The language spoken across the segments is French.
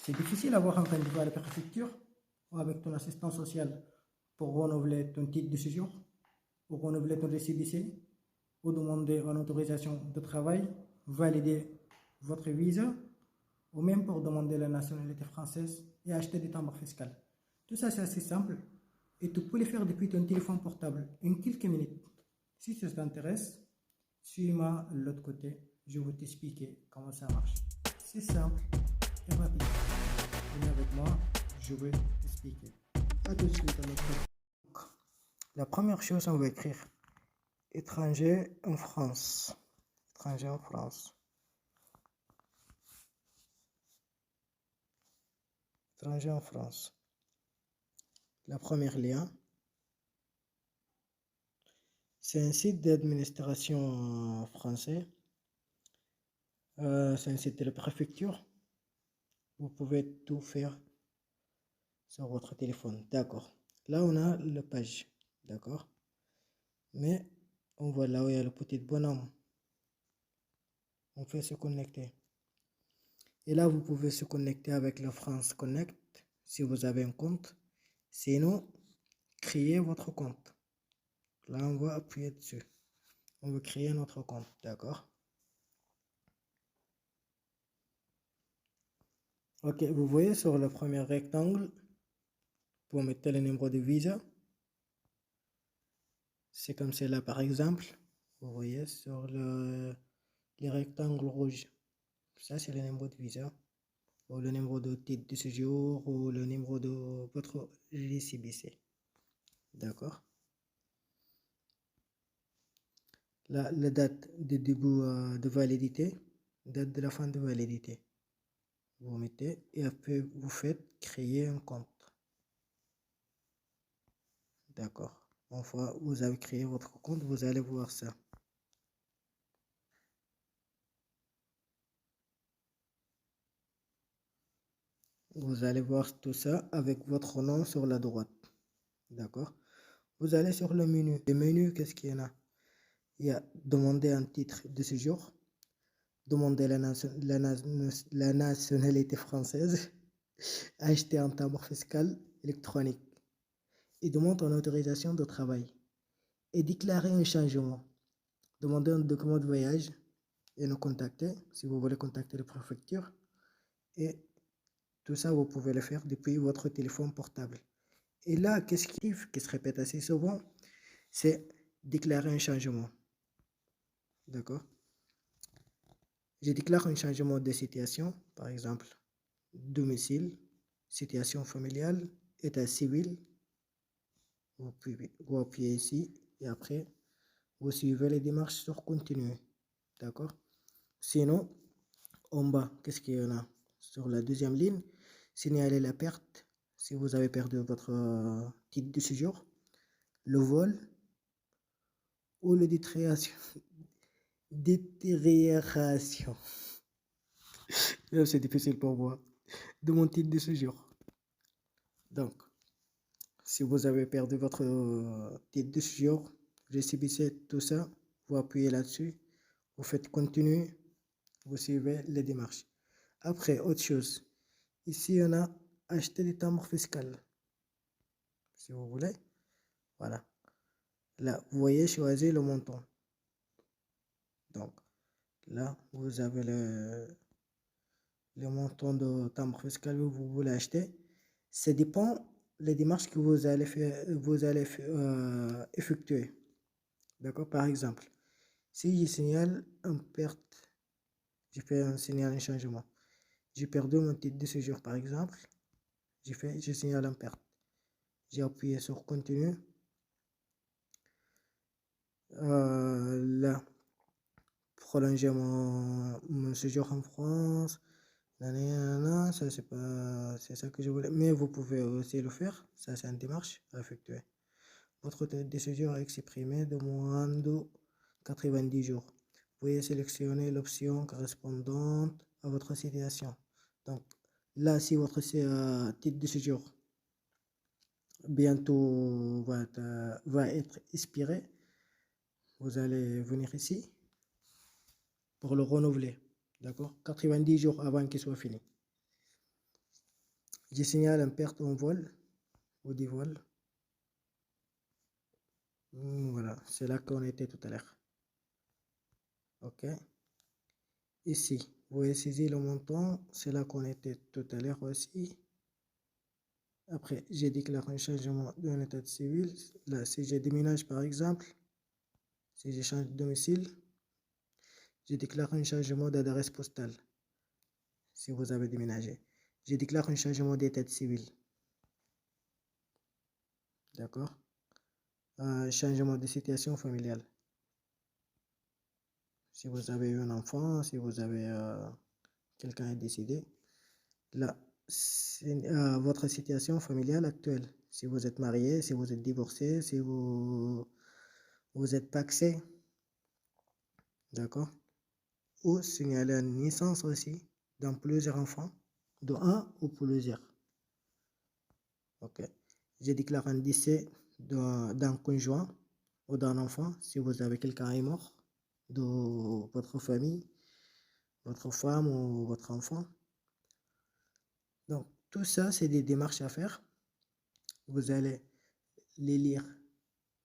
C'est difficile d'avoir un rendez-vous à la préfecture ou avec ton assistant social pour renouveler ton titre de séjour, pour renouveler ton récépissé, ou demander une autorisation de travail, valider votre visa, ou même pour demander la nationalité française et acheter des timbres fiscaux. Tout ça, c'est assez simple et tu peux le faire depuis ton téléphone portable en quelques minutes. Si ça t'intéresse, suis-moi de l'autre côté, je vais t'expliquer comment ça marche. C'est simple et rapide. Viens avec moi, je vais t'expliquer. A tout de suite à notre... La première chose, on va écrire étranger en France. Étranger en France. Étranger en France. La première lien, c'est un site d'administration français. C'est un site de la préfecture. Vous pouvez tout faire sur votre téléphone. D'accord. Là, on a la page. D'accord. Mais on voit là où il y a le petit bonhomme. On fait se connecter. Et là, vous pouvez se connecter avec la France Connect si vous avez un compte. Sinon, créez votre compte. Là, on va appuyer dessus. On va créer notre compte. D'accord. Ok, vous voyez sur le premier rectangle, pour mettre le numéro de visa. C'est comme cela par exemple. Vous voyez sur les rectangles rouges. Ça, c'est le numéro de visa. Ou le numéro de titre de séjour ou le numéro de votre récépissé. D'accord. La date de début de validité, date de la fin de validité. Vous mettez et après vous faites créer un compte. D'accord. Une fois vous avez créé votre compte, vous allez voir ça. Vous allez voir tout ça avec votre nom sur la droite. D'accord. Vous allez sur le menu. Le menu, qu'est-ce qu'il y en a? Il y a demander un titre de séjour, demander la nationalité française, acheter un timbre fiscal électronique et demander une autorisation de travail et déclarer un changement. Demander un document de voyage et nous contacter si vous voulez contacter la préfecture. Et tout ça, vous pouvez le faire depuis votre téléphone portable. Et là, qu'est-ce qui se répète assez souvent? C'est déclarer un changement. D'accord? Je déclare un changement de situation, par exemple, domicile, situation familiale, état civil. Vous appuyez ici et après, vous suivez les démarches sur continuer. D'accord? Sinon, en bas, qu'est-ce qu'il y en a? Sur la deuxième ligne, signaler la perte si vous avez perdu votre titre de séjour, le vol ou le détérioration. C'est difficile pour moi. De mon titre de séjour. Donc, si vous avez perdu votre titre de séjour, récépissé, tout ça, vous appuyez là-dessus, vous faites continuer, vous suivez les démarches. Après, autre chose, ici on a acheté des timbres fiscaux. Si vous voulez, voilà. Là, vous voyez, choisir le montant. Donc, là, vous avez le montant de timbre fiscal que vous voulez acheter. Ça dépend des démarches que vous allez effectuer. D'accord? Par exemple, si je signale une perte, je fais un signal un changement. J'ai perdu mon titre de séjour, par exemple. Je signale une perte. J'ai appuyé sur continue. Là, prolonger mon séjour en France. Ça c'est pas, c'est ça que je voulais. Mais vous pouvez aussi le faire. Ça c'est une démarche à effectuer. Votre décision est exprimée de moins de 90 jours. Vous pouvez sélectionner l'option correspondante à votre situation. Donc là, si votre titre de séjour bientôt va être expiré, vous allez venir ici pour le renouveler. D'accord? 90 jours avant qu'il soit fini. Je signale une perte en vol ou du vol. Voilà, c'est là qu'on était tout à l'heure. Ok. Ici, vous voyez saisir le montant, c'est là qu'on était tout à l'heure aussi. Après, j'ai déclaré un changement d'un état civil. Là, si je déménage par exemple, si je change de domicile, je déclare un changement d'adresse postale. Si vous avez déménagé, je déclare un changement d'état civil. D'accord? Changement de situation familiale. Si vous avez eu un enfant, si vous avez quelqu'un est décédé, là, c'est votre situation familiale actuelle. Si vous êtes marié, si vous êtes divorcé, si vous êtes pacsé, d'accord? Ou signaler une naissance aussi dans plusieurs enfants, de un ou plusieurs. Ok. Je déclare un décès d'un conjoint ou d'un enfant si vous avez quelqu'un qui est mort de votre famille, votre femme ou votre enfant. Donc, tout ça, c'est des démarches à faire. Vous allez les lire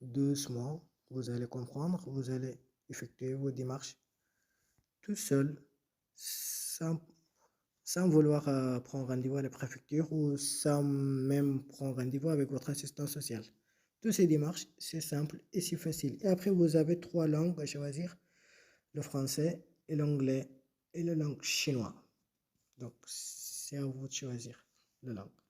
doucement, vous allez comprendre, vous allez effectuer vos démarches tout seul, sans vouloir prendre rendez-vous à la préfecture ou sans même prendre rendez-vous avec votre assistant social. Toutes ces démarches, c'est simple et c'est facile. Et après, vous avez 3 langues à choisir, le français et l'anglais et la langue chinoise. Donc, c'est à vous de choisir la langue.